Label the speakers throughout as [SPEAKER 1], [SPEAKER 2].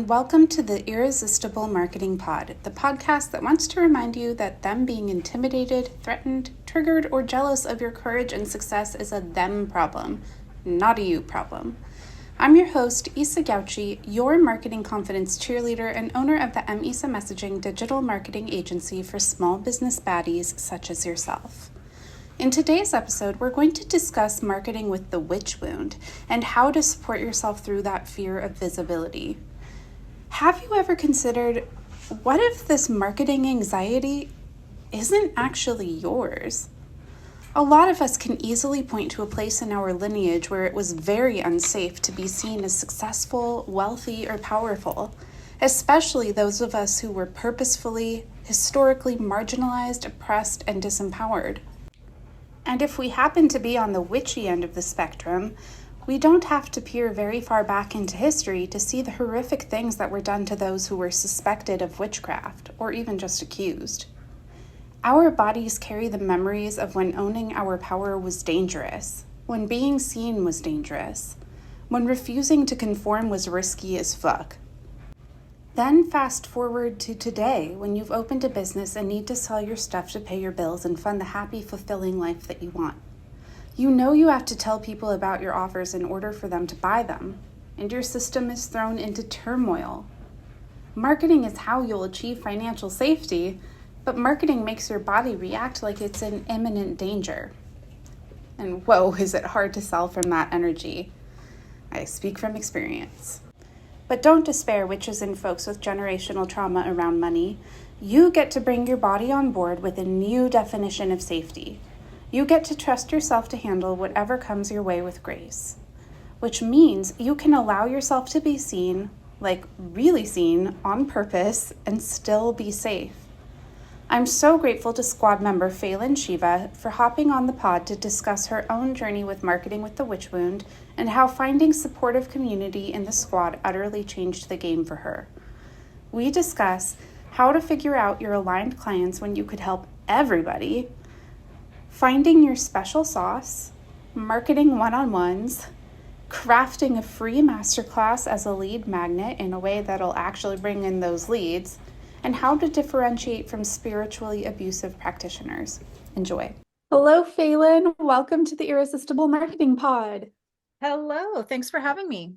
[SPEAKER 1] and welcome to the Irresistible Marketing Pod, the podcast that wants to remind you that them being intimidated, threatened, triggered, or jealous of your courage and success is a them problem, not a you problem. I'm your host, Isa Gauchi, your marketing confidence cheerleader and owner of the M-ISA Messaging digital marketing agency for small business baddies such as yourself. In today's episode, we're going to discuss marketing with the witch wound and how to support yourself through that fear of visibility. Have you ever considered, what if this marketing anxiety isn't actually yours? A lot of us can easily point to a place in our lineage where it was very unsafe to be seen as successful, wealthy, or powerful, especially those of us who were purposefully, historically marginalized, oppressed, and disempowered. And if we happen to be on the witchy end of the spectrum, we don't have to peer very far back into history to see the horrific things that were done to those who were suspected of witchcraft, or even just accused. Our bodies carry the memories of when owning our power was dangerous, when being seen was dangerous, when refusing to conform was risky as fuck. Then fast forward to today, when you've opened a business and need to sell your stuff to pay your bills and fund the happy, fulfilling life that you want. You know you have to tell people about your offers in order for them to buy them, and your system is thrown into turmoil. Marketing is how you'll achieve financial safety, but marketing makes your body react like it's in imminent danger. And whoa, is it hard to sell from that energy. I speak from experience. But don't despair, witches and folks with generational trauma around money. You get to bring your body on board with a new definition of safety. You get to trust yourself to handle whatever comes your way with grace, which means you can allow yourself to be seen, like really seen, on purpose, and still be safe. I'm so grateful to squad member Faelan Shiva for hopping on the pod to discuss her own journey with marketing with the witch wound and how finding supportive community in the squad utterly changed the game for her. We discuss how to figure out your aligned clients when you could help everybody, finding your special sauce, marketing one-on-ones, crafting a free masterclass as a lead magnet in a way that'll actually bring in those leads, and how to differentiate from spiritually abusive practitioners. Enjoy. Hello, Faelan. Welcome to the Irresistible Marketing Pod.
[SPEAKER 2] Hello, thanks for having me.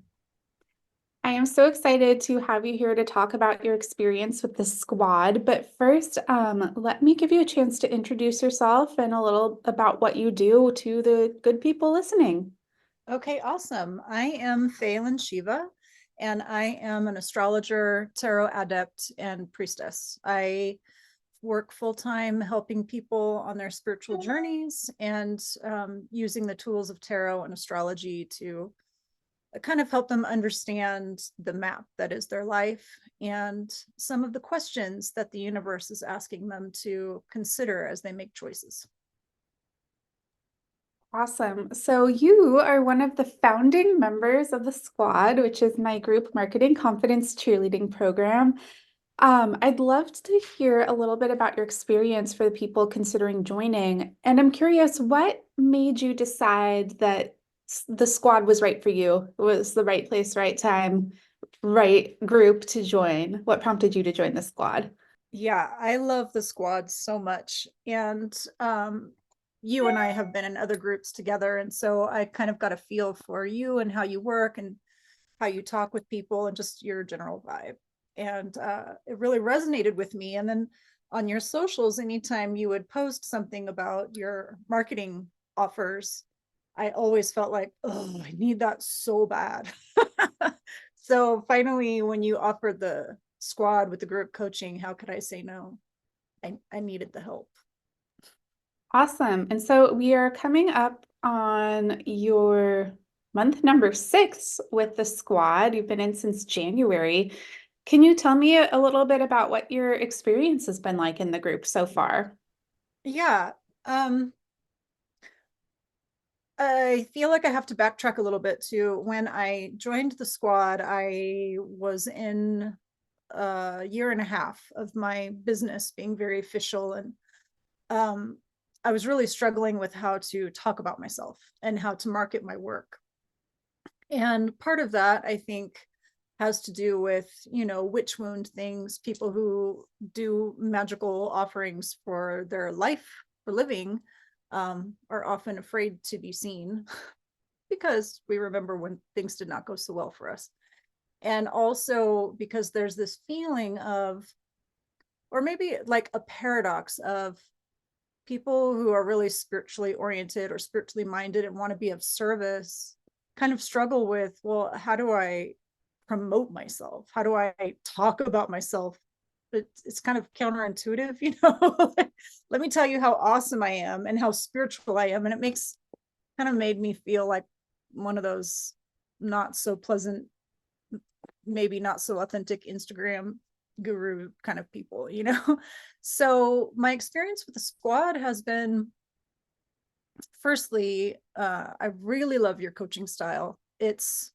[SPEAKER 1] I am so excited to have you here to talk about your experience with the squad. But first, let me give you a chance to introduce yourself and a little about what you do to the good people listening.
[SPEAKER 2] Okay, awesome. I am Faelan Shiva, and I am an astrologer, tarot adept, and priestess. I work full-time helping people on their spiritual journeys and using the tools of tarot and astrology to kind of help them understand the map that is their life and some of the questions that the universe is asking them to consider as they make choices.
[SPEAKER 1] Awesome. So you are one of the founding members of the squad, which is my group marketing confidence cheerleading program. I'd love to hear a little bit about your experience for the people considering joining. And I'm curious, what made you decide that the squad was right for you? It was the right place, right time, right group to join? What prompted you to join the squad?
[SPEAKER 2] Yeah, I love the squad so much. And you and I have been in other groups together. And so I kind of got a feel for you and how you work and how you talk with people and just your general vibe. And it really resonated with me. And then on your socials, anytime you would post something about your marketing offers, I always felt like, oh, I need that so bad. So finally, when you offered the squad with the group coaching, how could I say no? I needed the help.
[SPEAKER 1] Awesome. And so we are coming up on your month number 6 with the squad. You've been in since January. Can you tell me a little bit about what your experience has been like in the group so far?
[SPEAKER 2] Yeah. I feel like I have to backtrack a little bit to when I joined the squad. I was in a year and a half of my business being very official, and I was really struggling with how to talk about myself and how to market my work. And part of that, I think, has to do with, witch wound things. People who do magical offerings for their life, for living, are often afraid to be seen because we remember when things did not go so well for us. And also because there's this feeling of, or maybe like a paradox of, people who are really spiritually oriented or spiritually minded and want to be of service kind of struggle with, well, how do I promote myself? How do I talk about myself? But it's kind of counterintuitive, Let me tell you how awesome I am and how spiritual I am. And it makes kind of made me feel like one of those not so pleasant, maybe not so authentic Instagram guru kind of people. So my experience with the squad has been, firstly, I really love your coaching style. It's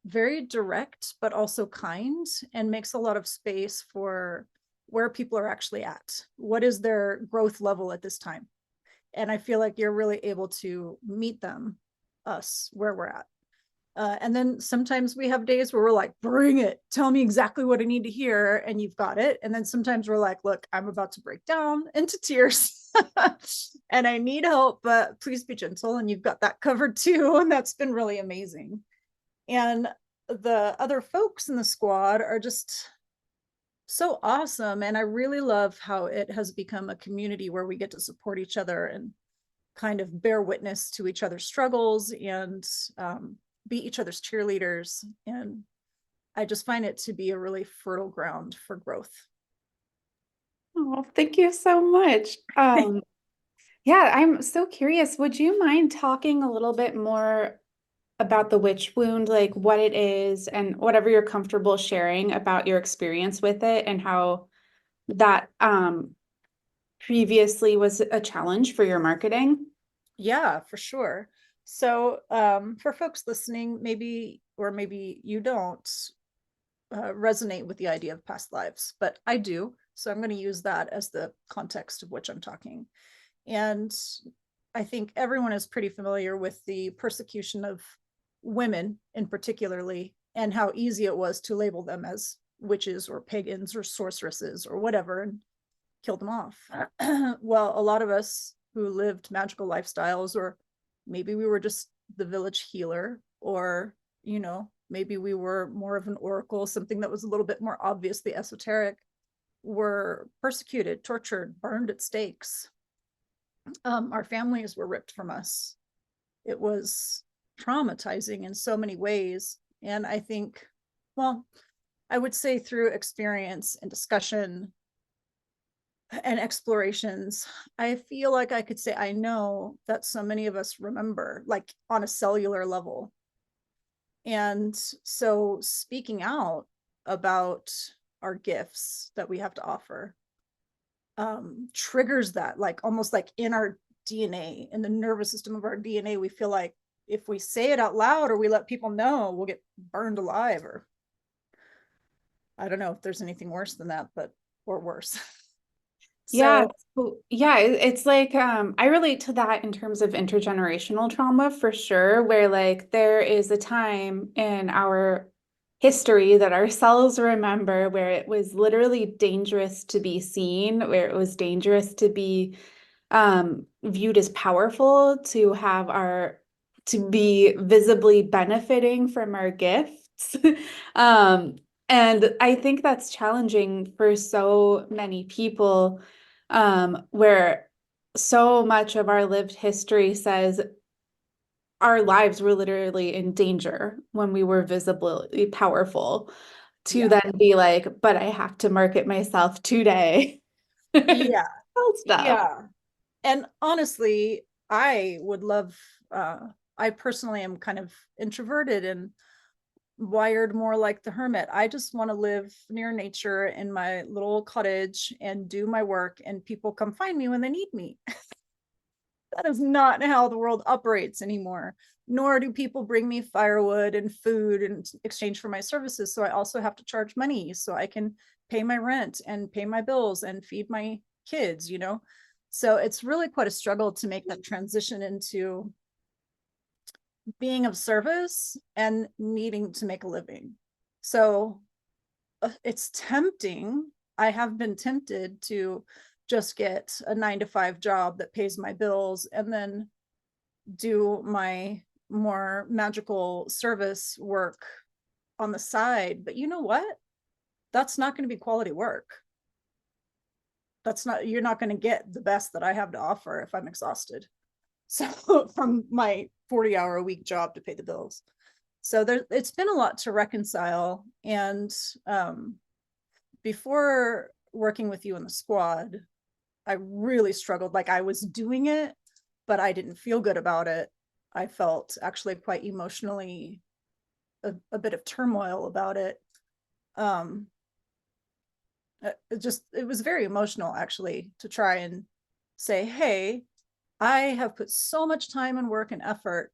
[SPEAKER 2] very direct but also kind, and makes a lot of space for where people are actually at, what is their growth level at this time. And I feel like you're really able to meet them, us, where we're at. And then sometimes we have days where we're like, bring it, tell me exactly what I need to hear, and you've got it. And then sometimes we're like, look, I'm about to break down into tears and I need help, but please be gentle. And you've got that covered too. And that's been really amazing. And the other folks in the squad are just so awesome. And I really love how it has become a community where we get to support each other and kind of bear witness to each other's struggles, and be each other's cheerleaders. And I just find it to be a really fertile ground for growth.
[SPEAKER 1] Oh, thank you so much. Yeah, I'm so curious. Would you mind talking a little bit more about the witch wound, like what it is and whatever you're comfortable sharing about your experience with it and how that previously was a challenge for your marketing?
[SPEAKER 2] Yeah, for sure. So for folks listening, maybe, or maybe you don't resonate with the idea of past lives, but I do. So I'm going to use that as the context of which I'm talking. And I think everyone is pretty familiar with the persecution of women in particularly, and how easy it was to label them as witches or pagans or sorceresses or whatever and kill them off. Well, a lot of us who lived magical lifestyles, or maybe we were just the village healer, or, maybe we were more of an oracle, something that was a little bit more obviously esoteric, were persecuted, tortured, burned at stakes. Our families were ripped from us. It was traumatizing in so many ways. And I think, well, I would say through experience and discussion and explorations, I feel like I could say I know that so many of us remember, like on a cellular level. And so speaking out about our gifts that we have to offer triggers that, like almost like in our DNA, in the nervous system of our DNA, we feel like if we say it out loud or we let people know, we'll get burned alive. Or I don't know if there's anything worse than that, but or worse.
[SPEAKER 1] Yeah,
[SPEAKER 2] So
[SPEAKER 1] yeah, it's like I relate to that in terms of intergenerational trauma for sure, where like there is a time in our history that our cells remember where it was literally dangerous to be seen, where it was dangerous to be viewed as powerful, to be visibly benefiting from our gifts. Um, and I think that's challenging for so many people, where so much of our lived history says our lives were literally in danger when we were visibly powerful, to
[SPEAKER 2] yeah,
[SPEAKER 1] then be like, but I have to market myself today.
[SPEAKER 2] yeah,
[SPEAKER 1] Stuff.
[SPEAKER 2] yeah. And honestly, I would love, I personally am kind of introverted and wired more like the hermit. I just want to live near nature in my little cottage and do my work, and people come find me when they need me. That is not how the world operates anymore. Nor do people bring me firewood and food in exchange for my services. So I also have to charge money so I can pay my rent and pay my bills and feed my kids. So it's really quite a struggle to make that transition into being of service and needing to make a living. So it's tempting. I have been tempted to just get a 9 to 5 job that pays my bills and then do my more magical service work on the side. But you know what? That's not going to be quality work. You're not going to get the best that I have to offer if I'm exhausted. So from my 40-hour a week job to pay the bills. So it's been a lot to reconcile. And before working with you in the squad, I really struggled. Like, I was doing it, but I didn't feel good about it. I felt actually quite emotionally a bit of turmoil about it. It was very emotional, actually, to try and say, hey, I have put so much time and work and effort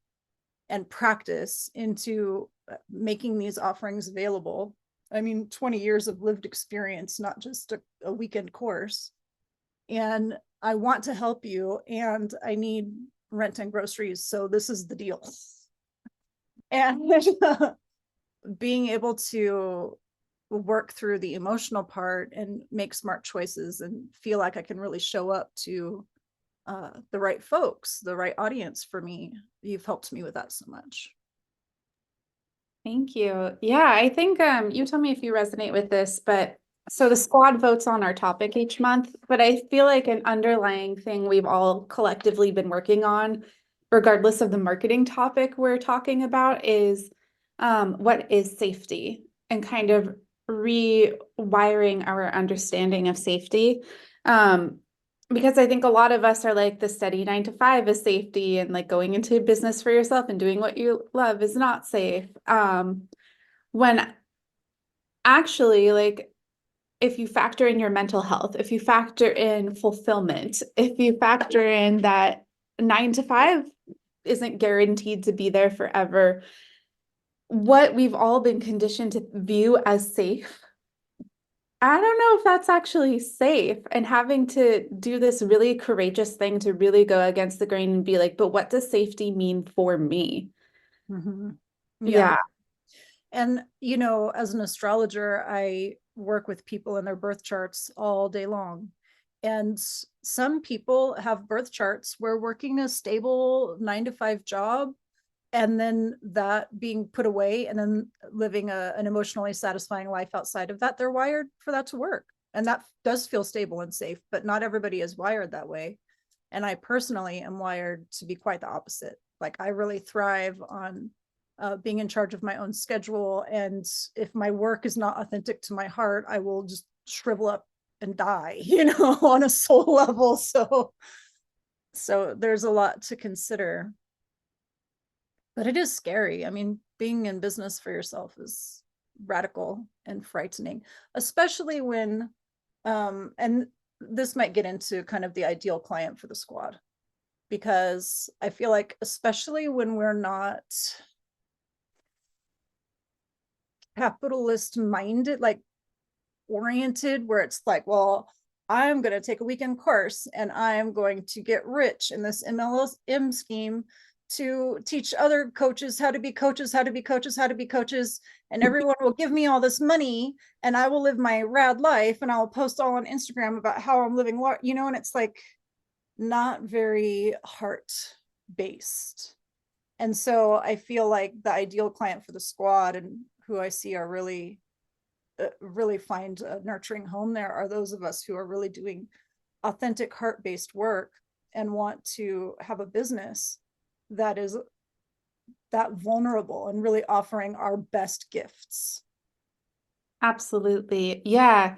[SPEAKER 2] and practice into making these offerings available. I mean, 20 years of lived experience, not just a weekend course. And I want to help you, and I need rent and groceries. So this is the deal. And being able to work through the emotional part and make smart choices and feel like I can really show up to the right folks, the right audience for me. You've helped me with that so much.
[SPEAKER 1] Thank you. Yeah, I think you tell me if you resonate with this, but so the squad votes on our topic each month, but I feel like an underlying thing we've all collectively been working on, regardless of the marketing topic we're talking about, is what is safety and kind of rewiring our understanding of safety. Because I think a lot of us are like the steady 9 to 5 is safety, and like going into business for yourself and doing what you love is not safe. When actually, like, if you factor in your mental health, if you factor in fulfillment, if you factor in that 9 to 5 isn't guaranteed to be there forever, what we've all been conditioned to view as safe, I don't know if that's actually safe, and having to do this really courageous thing to really go against the grain and be like, but what does safety mean for me?
[SPEAKER 2] Mm-hmm. Yeah.
[SPEAKER 1] Yeah,
[SPEAKER 2] And, as an astrologer, I work with people in their birth charts all day long. And some people have birth charts where working a stable 9 to 5 job and then that being put away and then living an emotionally satisfying life outside of that, they're wired for that to work. And that does feel stable and safe, but not everybody is wired that way. And I personally am wired to be quite the opposite. Like, I really thrive on being in charge of my own schedule. And if my work is not authentic to my heart, I will just shrivel up and die, on a soul level. So there's a lot to consider. But it is scary. I mean, being in business for yourself is radical and frightening, especially when, and this might get into kind of the ideal client for the squad, because I feel like, especially when we're not capitalist minded, like oriented, where it's like, well, I'm going to take a weekend course and I'm going to get rich in this MLM scheme to teach other coaches how to be coaches, how to be coaches, how to be coaches. And everyone will give me all this money and I will live my rad life and I'll post all on Instagram about how I'm living, and it's like not very heart based. And so I feel like the ideal client for the squad, and who I see are really find a nurturing home there, are those of us who are really doing authentic heart-based work and want to have a business that is that vulnerable and really offering our best gifts.
[SPEAKER 1] absolutely. Yeah.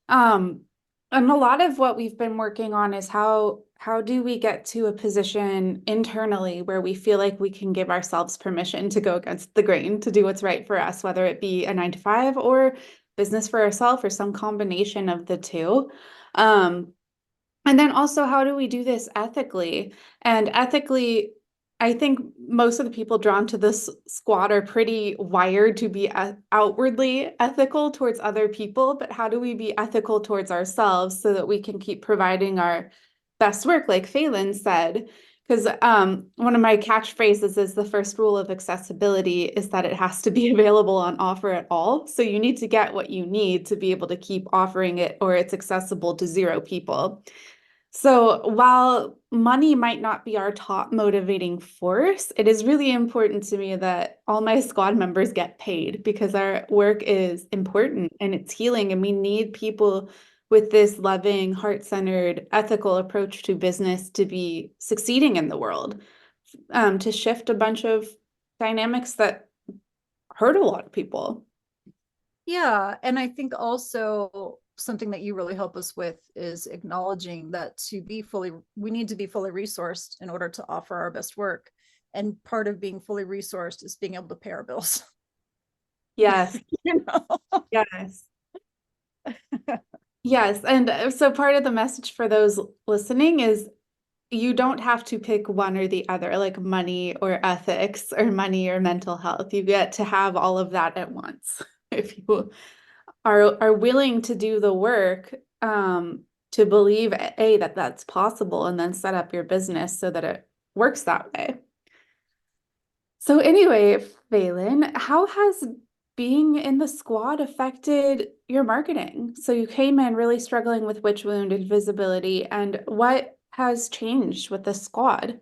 [SPEAKER 1] And a lot of what we've been working on is how do we get to a position internally where we feel like we can give ourselves permission to go against the grain, to do what's right for us, whether it be a 9 to 5 or business for ourselves or some combination of the two. And then also, how do we do this ethically? And ethically, I think most of the people drawn to this squad are pretty wired to be outwardly ethical towards other people, but how do we be ethical towards ourselves so that we can keep providing our best work, like Faelan said, Because one of my catchphrases is the first rule of accessibility is that it has to be available on offer at all. So you need to get what you need to be able to keep offering it, or it's accessible to zero people. So while money might not be our top motivating force, it is really important to me that all my squad members get paid because our work is important and it's healing, and we need people with this loving, heart-centered, ethical approach to business to be succeeding in the world, to shift a bunch of dynamics that hurt a lot of people.
[SPEAKER 2] Yeah, and I think also something that you really help us with is acknowledging that we need to be fully resourced in order to offer our best work. And part of being fully resourced is being able to pay our bills.
[SPEAKER 1] Yes,
[SPEAKER 2] You know?
[SPEAKER 1] yes. Yes, and so part of the message for those listening is you don't have to pick one or the other, like money or ethics or money or mental health. You get to have all of that at once if you are willing to do the work, to believe that that's possible, and then set up your business so that it works that way. So anyway, Phelan, how has being in the squad affected your marketing? So you came in really struggling with witch wound and visibility, and what has changed with the squad?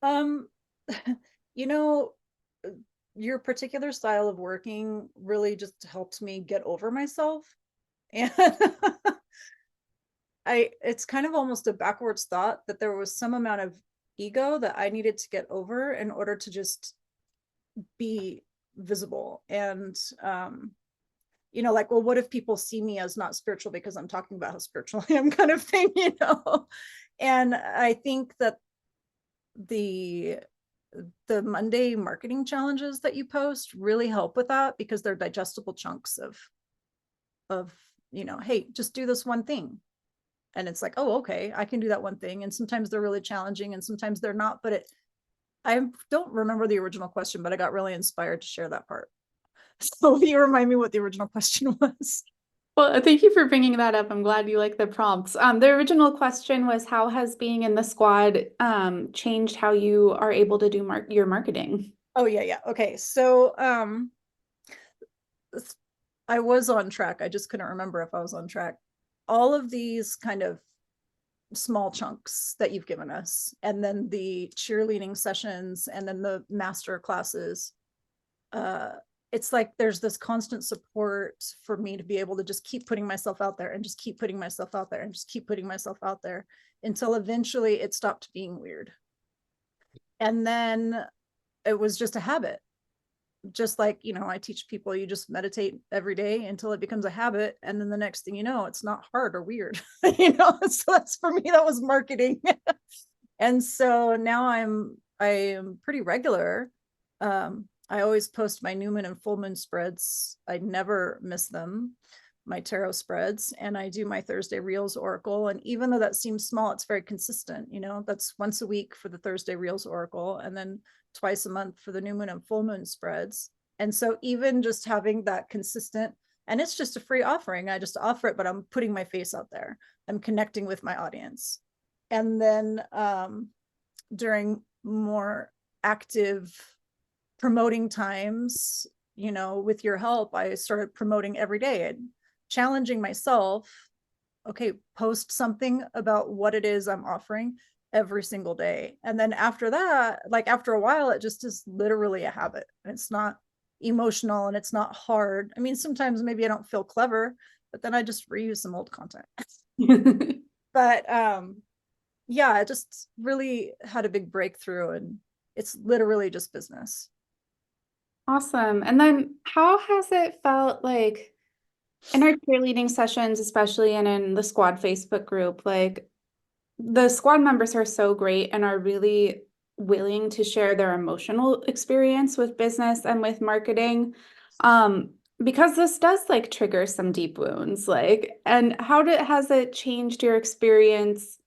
[SPEAKER 2] Um, you know, your particular style of working really just helped me get over myself. And it's kind of almost a backwards thought that there was some amount of ego that I needed to get over in order to just be visible. And like, well, what if people see me as not spiritual because I'm talking about how spiritual I am, kind of thing, And I think that the Monday marketing challenges that you post really help with that, because they're digestible chunks of hey, just do this one thing. And it's like, oh, okay, I can do that one thing. And sometimes they're really challenging and sometimes they're not. But I don't remember the original question, but I got really inspired to share that part. So you remind me what the original question was.
[SPEAKER 1] Well, thank you for bringing that up. I'm glad you like the prompts. The original question was, how has being in the squad changed how you are able to do your marketing?
[SPEAKER 2] Oh, yeah. Okay. So I was on track. I just couldn't remember if I was on track. All of these kind of small chunks that you've given us, and then the cheerleading sessions, and then the master classes, it's like there's this constant support for me to be able to just keep putting myself out there and just keep putting myself out there and just keep putting myself out there until eventually it stopped being weird. And then it was just a habit. Just like, I teach people, you just meditate every day until it becomes a habit. And then the next thing you know, it's not hard or weird. So that's, for me, that was marketing. And so now I am pretty regular. I always post my new moon and full moon spreads. I never miss them, my tarot spreads, and I do my Thursday Reels Oracle. And even though that seems small, it's very consistent. That's once a week for the Thursday Reels Oracle, and then twice a month for the new moon and full moon spreads. And so even just having that consistent, and it's just a free offering, I just offer it, but I'm putting my face out there. I'm connecting with my audience. And then during more active promoting times, with your help, I started promoting every day and challenging myself. Okay, post something about what it is I'm offering every single day. And then after that, like after a while, it just is literally a habit. And it's not emotional and it's not hard. I mean, sometimes maybe I don't feel clever, but then I just reuse some old content. But yeah, I just really had a big breakthrough, and it's literally just business.
[SPEAKER 1] Awesome. And then how has it felt like in our cheerleading sessions, especially and in the squad Facebook group, like the squad members are so great and are really willing to share their emotional experience with business and with marketing. Because this does like trigger some deep wounds, and has it changed your experience?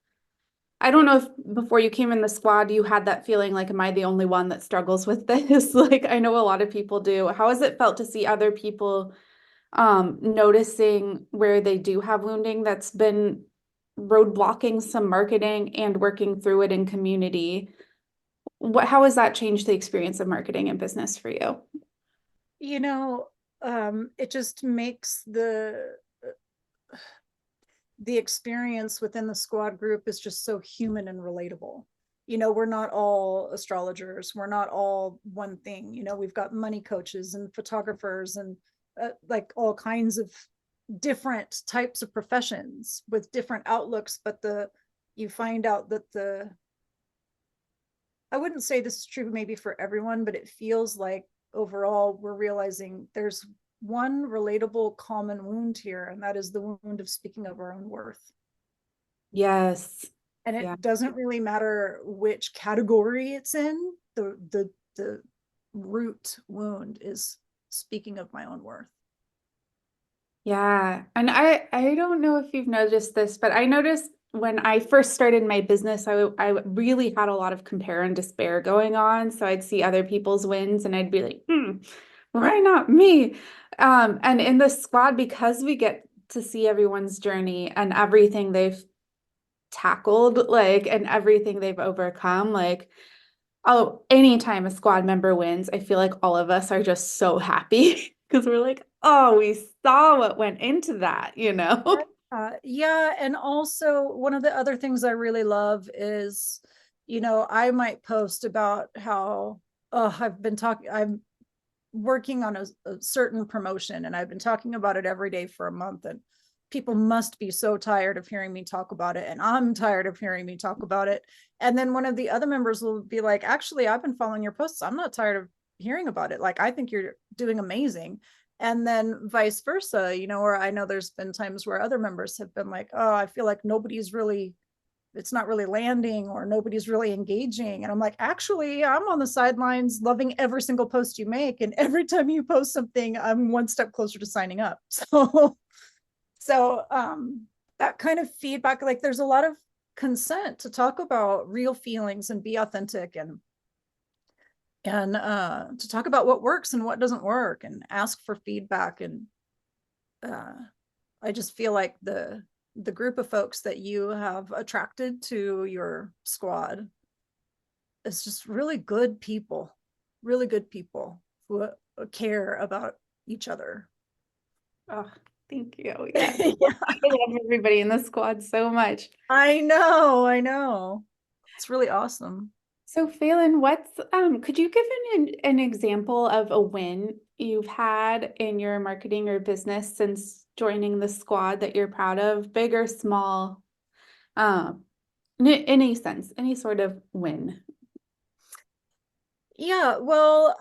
[SPEAKER 1] I don't know if before you came in the squad, you had that feeling like, am I the only one that struggles with this? Like, I know a lot of people do. How has it felt to see other people noticing where they do have wounding that's been roadblocking some marketing and working through it in community. How has that changed the experience of marketing and business for you?
[SPEAKER 2] You know, it just makes the experience within the squad group is just so human and relatable. You know, we're not all astrologers, we're not all one thing. You know, we've got money coaches and photographers and like all kinds of different types of professions with different outlooks, but you find out that I wouldn't say this is true maybe for everyone, but it feels like overall we're realizing there's one relatable common wound here, and that is the wound of speaking of our own worth.
[SPEAKER 1] Yes.
[SPEAKER 2] And
[SPEAKER 1] Yeah.
[SPEAKER 2] it doesn't really matter which category it's in. The root wound is speaking of my own worth.
[SPEAKER 1] Yeah. And I don't know if you've noticed this, but I noticed when I first started my business, I really had a lot of compare and despair going on. So I'd see other people's wins and I'd be like, why not me? And in the squad, because we get to see everyone's journey and everything they've tackled, like, and everything they've overcome, like, oh, anytime a squad member wins, I feel like all of us are just so happy because we're like, oh, we saw what went into that, you know?
[SPEAKER 2] Yeah, and also one of the other things I really love is, you know, I might post about how I'm working on a certain promotion and I've been talking about it every day for a month, and people must be so tired of hearing me talk about it, and I'm tired of hearing me talk about it. And then one of the other members will be like, actually, I've been following your posts, I'm not tired of hearing about it, like I think you're doing amazing. And then vice versa, you know, or I know there's been times where other members have been like, oh, I feel like nobody's really, it's not really landing, or nobody's really engaging. And I'm like, actually, I'm on the sidelines loving every single post you make, and every time you post something, I'm one step closer to signing up. So that kind of feedback, like there's a lot of consent to talk about real feelings and be authentic, and to talk about what works and what doesn't work, and ask for feedback. And uh, I just feel like the group of folks that you have attracted to your squad is just really good people who care about each other.
[SPEAKER 1] Oh, thank you. Yeah.
[SPEAKER 2] Yeah.
[SPEAKER 1] I love everybody in the squad so much.
[SPEAKER 2] I know. It's really awesome.
[SPEAKER 1] So Phelan, could you give an example of a win you've had in your marketing or business since joining the squad that you're proud of, big or small? In any sense, any sort of win.
[SPEAKER 2] Yeah, well,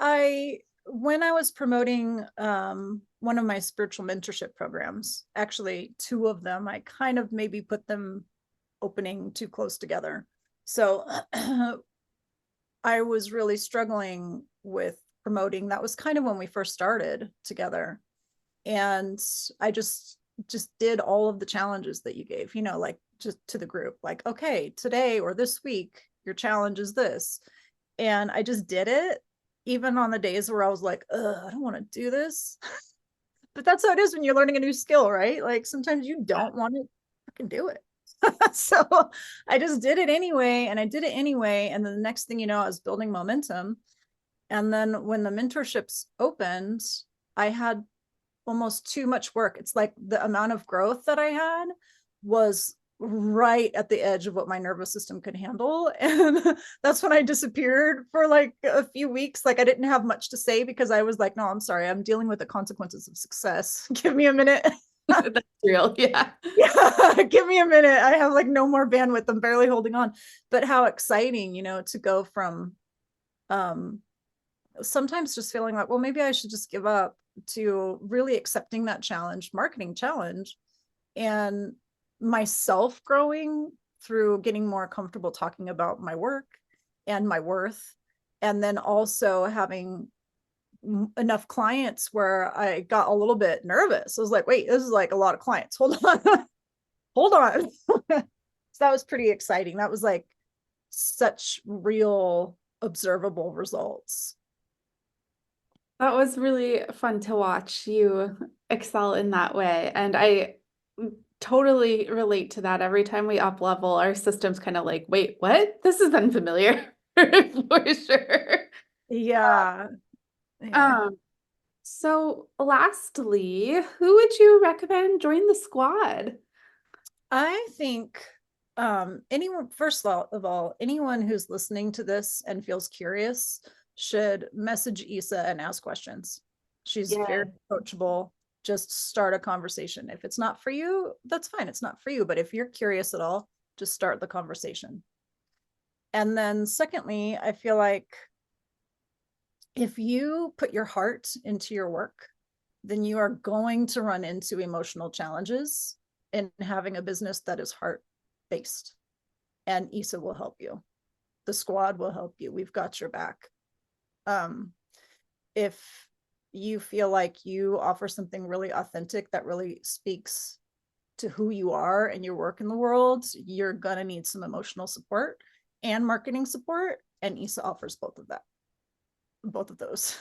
[SPEAKER 2] when I was promoting one of my spiritual mentorship programs, actually two of them, I kind of maybe put them opening too close together. So I was really struggling with promoting. That was kind of when we first started together. And I just did all of the challenges that you gave, you know, like just to the group, like, okay, today or this week, your challenge is this. And I just did it, even on the days where I was like, I don't want to do this. But that's how it is when you're learning a new skill, right? Like sometimes you don't want to fucking do it. So I just did it anyway, and I did it anyway. And then the next thing you know, I was building momentum. And then when the mentorships opened, I had almost too much work. It's like the amount of growth that I had was right at the edge of what my nervous system could handle. And that's when I disappeared for like a few weeks. Like I didn't have much to say because I was like, no, I'm sorry, I'm dealing with the consequences of success. Give me a minute.
[SPEAKER 1] That's real. Yeah.
[SPEAKER 2] Yeah, give me a minute. I have like no more bandwidth. I'm barely holding on. But how exciting, you know, to go from um sometimes just feeling like, well, maybe I should just give up, to really accepting that challenge, marketing challenge, and myself growing through getting more comfortable talking about my work and my worth. And then also having enough clients where I got a little bit nervous. I was like, wait, this is like a lot of clients. Hold on. Hold on. So that was pretty exciting. That was like such real observable results.
[SPEAKER 1] That was really fun to watch you excel in that way. And totally relate to that. Every time we up level, our system's kind of like, wait, what? This is unfamiliar for sure.
[SPEAKER 2] Yeah. Yeah.
[SPEAKER 1] Um, so lastly, who would you recommend join the squad?
[SPEAKER 2] I think anyone, first of all, anyone who's listening to this and feels curious should message Isa and ask questions. She's very
[SPEAKER 1] Yeah.
[SPEAKER 2] approachable. Just start a conversation. If it's not for you, that's fine. It's not for you. But if you're curious at all, just start the conversation. And then, secondly, I feel like if you put your heart into your work, then you are going to run into emotional challenges in having a business that is heart based. And Isa will help you. The squad will help you. We've got your back. If you feel like you offer something really authentic that really speaks to who you are and your work in the world, you're going to need some emotional support and marketing support. And Isa offers both of those.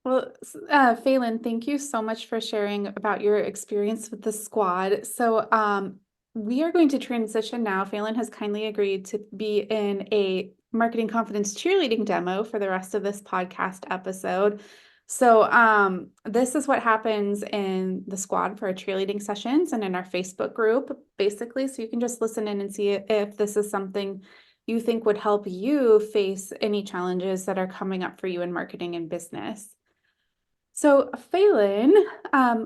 [SPEAKER 1] Well, Faelan, thank you so much for sharing about your experience with the squad. So, we are going to transition now. Faelan has kindly agreed to be in a marketing confidence cheerleading demo for the rest of this podcast episode. So, this is what happens in the squad for our cheerleading sessions and in our Facebook group, basically. So you can just listen in and see if this is something you think would help you face any challenges that are coming up for you in marketing and business. So, Faelan,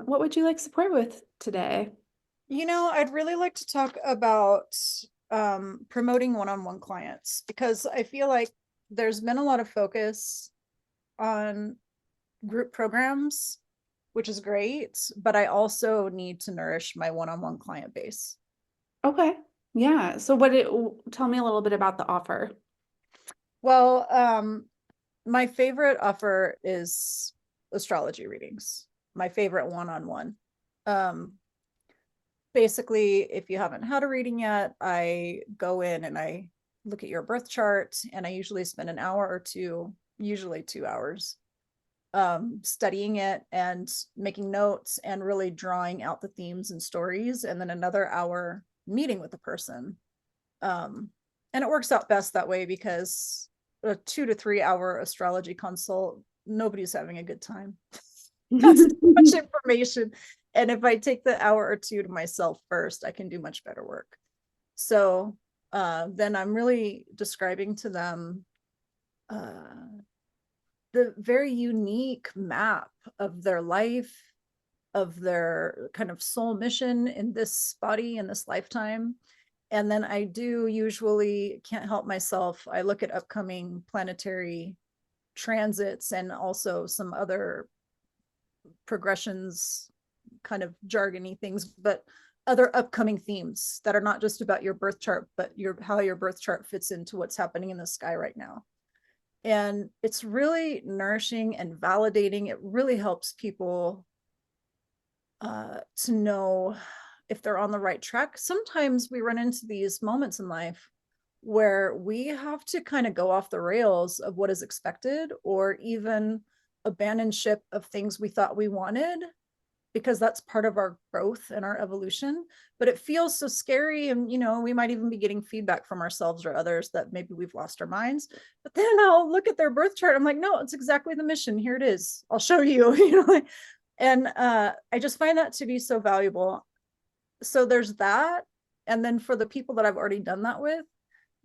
[SPEAKER 1] what would you like support with today?
[SPEAKER 2] I'd really like to talk about promoting one-on-one clients, because I feel like there's been a lot of focus on group programs, which is great, but I also need to nourish my one-on-one client base.
[SPEAKER 1] Okay. Yeah. So tell me a little bit about the offer.
[SPEAKER 2] Well, my favorite offer is astrology readings. My favorite one-on-one. Basically, if you haven't had a reading yet, I go in and I look at your birth chart, and I usually spend an hour or two, usually 2 hours, studying it and making notes and really drawing out the themes and stories, and then another hour meeting with the person. And it works out best that way, because a 2 to 3 hour astrology consult, nobody's having a good time. That's too much information. And if I take the hour or two to myself first, I can do much better work. So then I'm really describing to them the very unique map of their life, of their kind of soul mission in this body, in this lifetime. And then I do usually, can't help myself, I look at upcoming planetary transits and also some other progressions, kind of jargony things, but other upcoming themes that are not just about your birth chart, but how your birth chart fits into what's happening in the sky right now. And it's really nourishing and validating. It really helps people to know if they're on the right track. Sometimes we run into these moments in life where we have to kind of go off the rails of what is expected, or even abandon ship of things we thought we wanted, because that's part of our growth and our evolution. But it feels so scary. And, we might even be getting feedback from ourselves or others that maybe we've lost our minds. But then I'll look at their birth chart. I'm like, no, it's exactly the mission. Here it is. I'll show you, and I just find that to be so valuable. So there's that. And then for the people that I've already done that with,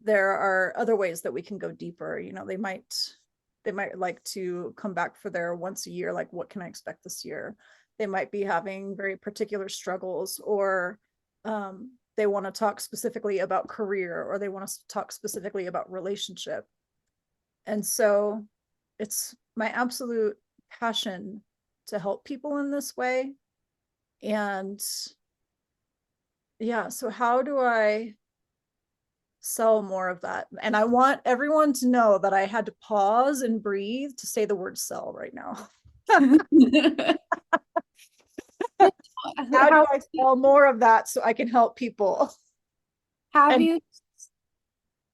[SPEAKER 2] there are other ways that we can go deeper. They might like to come back for their once a year, like, what can I expect this year? They might be having very particular struggles, or they want to talk specifically about career, or they want to talk specifically about relationship. And so it's my absolute passion to help people in this way. And yeah, so how do I sell more of that? And I want everyone to know that I had to pause and breathe to say the word sell right now. How do I sell more of that so I can help people?
[SPEAKER 1] Have
[SPEAKER 2] And
[SPEAKER 1] you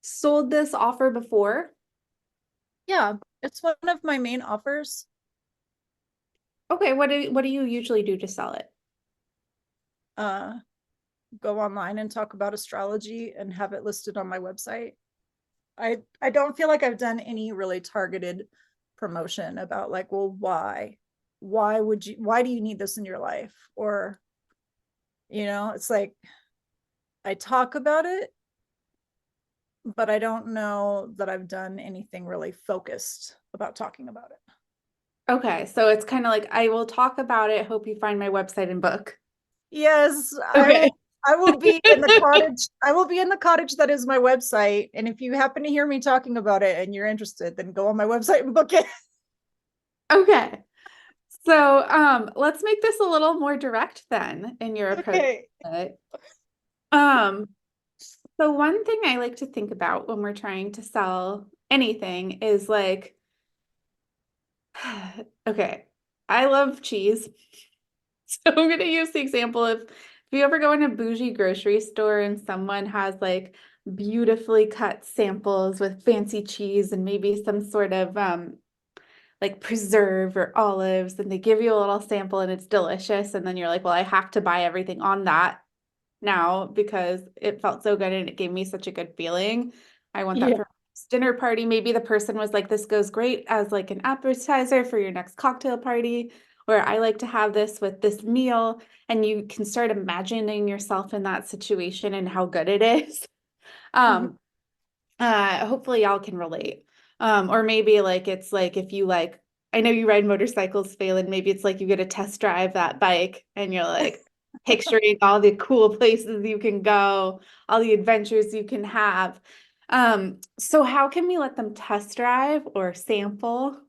[SPEAKER 1] sold this offer before?
[SPEAKER 2] yeah, it's one of my main offers.
[SPEAKER 1] Okay, what do you usually do to sell it?
[SPEAKER 2] uh go online and talk about astrology and have it listed on my website. I don't feel like I've done any really targeted promotion about like, well, why do you need this in your life? Or, it's like I talk about it, but I don't know that I've done anything really focused about talking about it.
[SPEAKER 1] Okay, so it's kind of like I will talk about it. Hope you find my website and book.
[SPEAKER 2] Yes,
[SPEAKER 1] Okay.
[SPEAKER 2] I will be in the cottage. I will be in the cottage that is my website. And if you happen to hear me talking about it and you're interested, then go on my website and book it.
[SPEAKER 1] Okay. So, let's make this a little more direct then in your approach.
[SPEAKER 2] Okay.
[SPEAKER 1] Um, so one thing I like to think about when we're trying to sell anything is like, okay, I love cheese. So I'm going to use the example of if you ever go in a bougie grocery store and someone has like beautifully cut samples with fancy cheese and maybe some sort of like preserve or olives, and they give you a little sample and it's delicious. And then you're like, well, I have to buy everything on that now because it felt so good and it gave me such a good feeling. I want that
[SPEAKER 2] Yeah.
[SPEAKER 1] for my dinner party. Maybe the person was like, this goes great as like an appetizer for your next cocktail party, or I like to have this with this meal. And you can start imagining yourself in that situation and how good it is.
[SPEAKER 2] Mhm.
[SPEAKER 1] Hopefully y'all can relate. Or maybe like it's like if you like, I know you ride motorcycles, Phelan, maybe it's like you get a test drive that bike and you're like picturing all the cool places you can go, all the adventures you can have. So how can we let them test drive or sample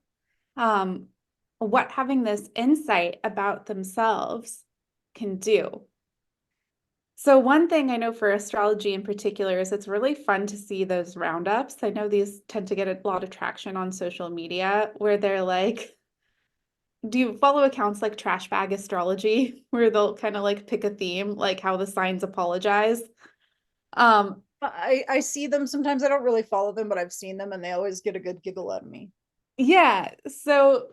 [SPEAKER 1] what having this insight about themselves can do? So one thing I know for astrology in particular is it's really fun to see those roundups. I know these tend to get a lot of traction on social media where they're like, do you follow accounts like Trash Bag Astrology where they'll kind of like pick a theme, like how the signs apologize? Um,
[SPEAKER 2] I see them sometimes. I don't really follow them, but I've seen them and they always get a good giggle out of me.
[SPEAKER 1] yeah. So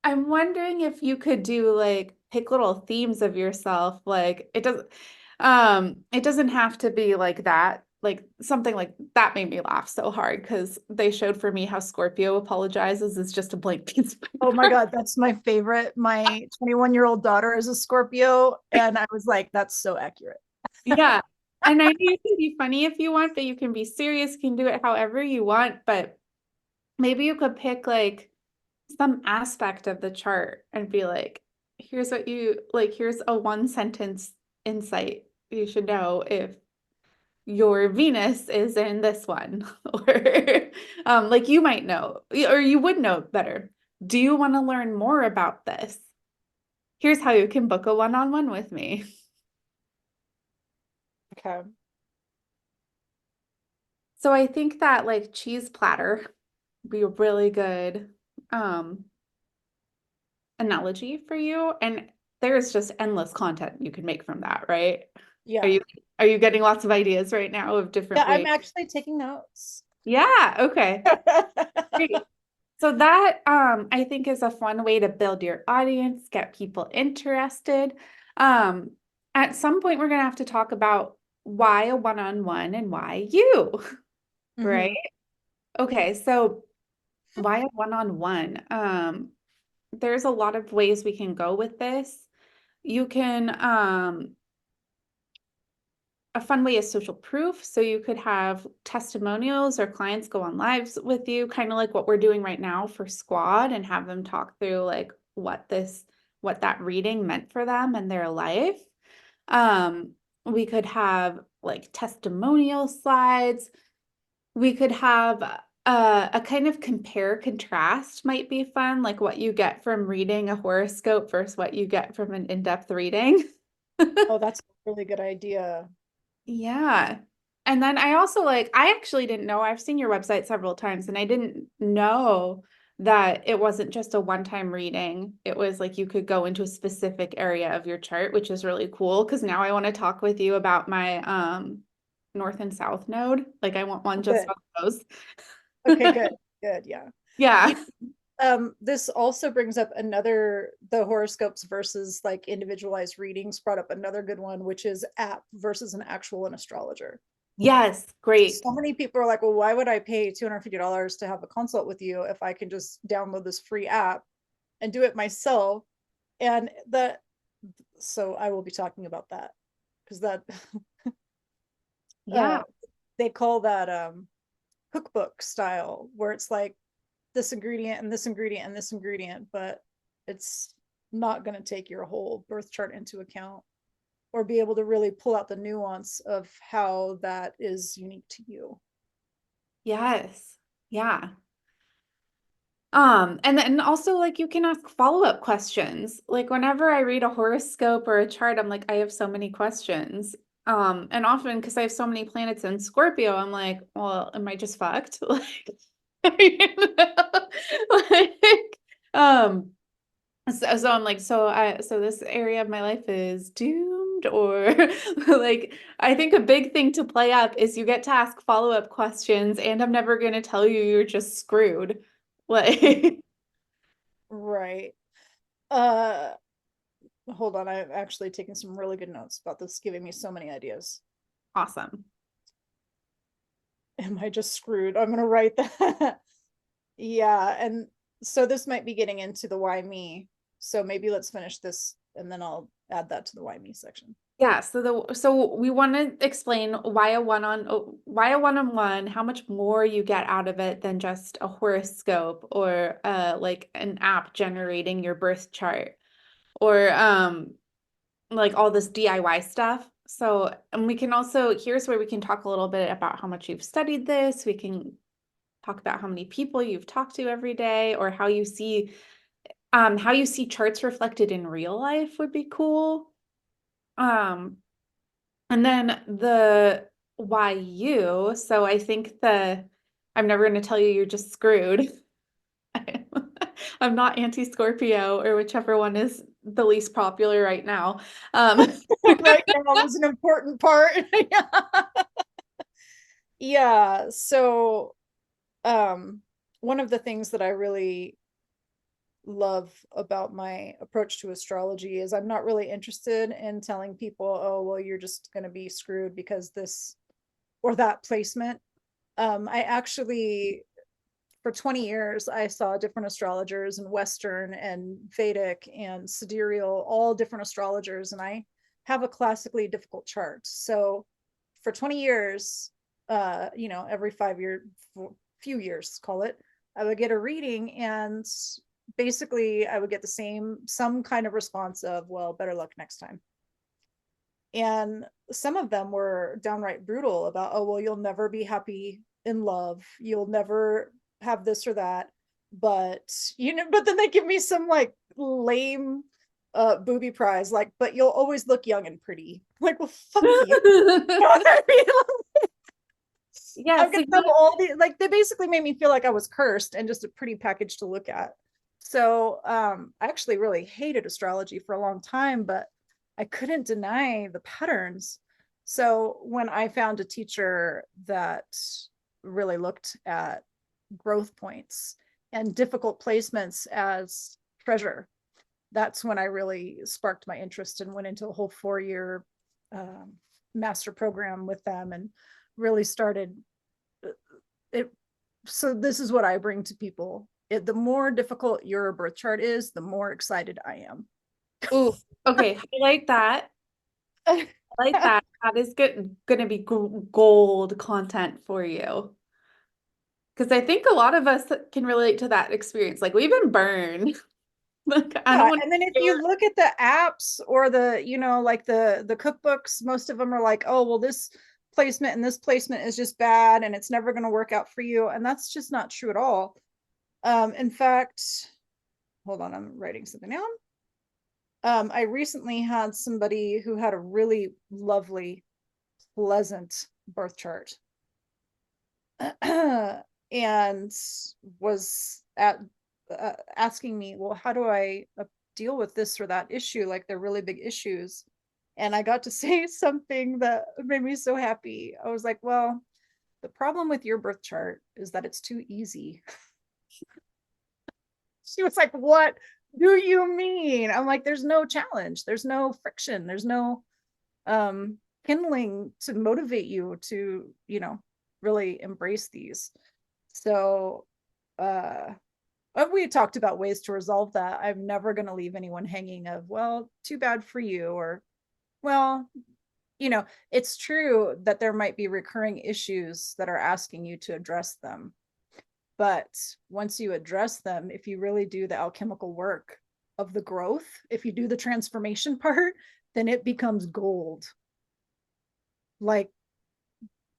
[SPEAKER 1] I'm wondering if you could do like pick little themes of yourself. Like it doesn't have to be like that. Like something like that made me laugh so hard because they showed for me how Scorpio apologizes is just a blank piece of
[SPEAKER 2] Oh my
[SPEAKER 1] paper.
[SPEAKER 2] God, that's my favorite. My 21-year-old daughter is a Scorpio, and I was like, that's so accurate.
[SPEAKER 1] Yeah. And I know you can be funny if you want, but you can be serious, you can do it however you want, but maybe you could pick like some aspect of the chart and be like, here's what you like, here's a one sentence insight you should know if your Venus is in this one. Or like you might know, or you would know better. Do you want to learn more about this? Here's how you can book a one-on-one with me.
[SPEAKER 2] Okay.
[SPEAKER 1] So I think that like cheese platter would be a really good um analogy for you. And there's just endless content you can make from that, right? Are
[SPEAKER 2] Yeah.
[SPEAKER 1] you are you getting lots of ideas right now of
[SPEAKER 2] Yeah,
[SPEAKER 1] different
[SPEAKER 2] I'm
[SPEAKER 1] ways?
[SPEAKER 2] actually taking notes.
[SPEAKER 1] Yeah, okay. Great. So that I think is a fun way to build your audience, get people interested. Um, at some point we're gonna have to talk about why a one-on-one and why you, right?
[SPEAKER 2] Mhm.
[SPEAKER 1] Okay, so why a one-on-one? There's a lot of ways we can go with this. You can, a fun way is social proof. So you could have testimonials or clients go on lives with you, kind of like what we're doing right now for Squad, and have them talk through like what that reading meant for them and their life. We could have like testimonial slides. We could have a kind of compare contrast might be fun, like what you get from reading a horoscope versus what you get from an in-depth reading.
[SPEAKER 2] Oh, that's a really good idea.
[SPEAKER 1] Yeah. And then I also like, I actually didn't know, I've seen your website several times and I didn't know that it wasn't just a one-time reading. It was like you could go into a specific area of your chart, which is really cool because now I want to talk with you about my north and south node. Like I want one just
[SPEAKER 2] Good.
[SPEAKER 1] on those.
[SPEAKER 2] Okay, good. Good. Yeah.
[SPEAKER 1] Yeah.
[SPEAKER 2] You This also brings up the horoscopes versus like individualized readings brought up another good one, which is app versus an astrologer.
[SPEAKER 1] Yes, great.
[SPEAKER 2] So many people are like, well, why would I pay $250 to have a consult with you if I can just download this free app and do it myself? And so I will be talking about that because
[SPEAKER 1] Yeah.
[SPEAKER 2] uh, they call that cookbook style, where it's like this ingredient and this ingredient and this ingredient, but it's not going to take your whole birth chart into account or be able to really pull out the nuance of how that is unique to you.
[SPEAKER 1] Yes. Yeah. And then also like you can ask follow-up questions. Like whenever I read a horoscope or a chart, I'm like, I have so many questions. And often because I have so many planets in Scorpio, I'm like, well, am I just fucked? Like, like, um, so I'm like, so this area of my life is doomed, or like I think a big thing to play up is you get to ask follow-up questions, and I'm never gonna tell you you're just screwed. Like
[SPEAKER 2] Right. Hold on, I've actually taken some really good notes about this, giving me so many ideas.
[SPEAKER 1] awesome.
[SPEAKER 2] Am I just screwed? I'm gonna write that. Yeah, and so this might be getting into the why me. So maybe let's finish this and then I'll add that to the why me section.
[SPEAKER 1] Yeah, so we want to explain why a one-on-one, how much more you get out of it than just a horoscope or like an app generating your birth chart or like all this DIY stuff. So, and we can also, here's where we can talk a little bit about how much you've studied this. We can talk about how many people you've talked to every day or how you see charts reflected in real life would be cool. Um, and then the why you. So I think I'm never going to tell you you're just screwed. I'm not anti-Scorpio or whichever one is the least popular right now.
[SPEAKER 2] Right now was an important part. Yeah. So one of the things that I really love about my approach to astrology is I'm not really interested in telling people, oh, well, you're just going to be screwed because this or that placement. I actually, for 20 years, I saw different astrologers and Western and Vedic and sidereal, all different astrologers, and I have a classically difficult chart. So for 20 years, every 5 year, few years, call it, I would get a reading and basically I would get some kind of response of, well, better luck next time. And some of them were downright brutal about, oh, well, you'll never be happy in love. You'll never have this or that. But then they give me some like lame booby prize, like, but you'll always look young and pretty. Like, well, fuck you.
[SPEAKER 1] Yeah,
[SPEAKER 2] I'm
[SPEAKER 1] so
[SPEAKER 2] gonna have all the like they basically made me feel like I was cursed and just a pretty package to look at. So I actually really hated astrology for a long time, but I couldn't deny the patterns. So when I found a teacher that really looked at growth points and difficult placements as treasure, that's when I really sparked my interest and went into a whole 4 year master program with them and really started it. So this is what I bring to people. The more difficult your birth chart is, the more excited I am.
[SPEAKER 1] ooh, okay, highlight that. I like that. That is gonna be gold content for you. Because I think a lot of us can relate to that experience. Like we've been burned. Like I don't
[SPEAKER 2] Yeah,
[SPEAKER 1] want
[SPEAKER 2] and then if
[SPEAKER 1] to
[SPEAKER 2] you look at the apps or like the cookbooks, most of them are like, oh, well, this placement and this placement is just bad and it's never going to work out for you. And that's just not true at all. In fact, hold on, I'm writing something down. I recently had somebody who had a really lovely, pleasant birth chart and was asking me, well, how do I deal with this or that issue? Like they're really big issues. And I got to say something that made me so happy. I was like, well, the problem with your birth chart is that it's too easy. She was like, what do you mean? I'm like, there's no challenge, there's no friction, there's no kindling to motivate you to, really embrace these. So we talked about ways to resolve that. I'm never going to leave anyone hanging of, well, too bad for you, or, well, it's true that there might be recurring issues that are asking you to address them. But once you address them, if you really do the alchemical work of the growth, if you do the transformation part, then it becomes gold. Like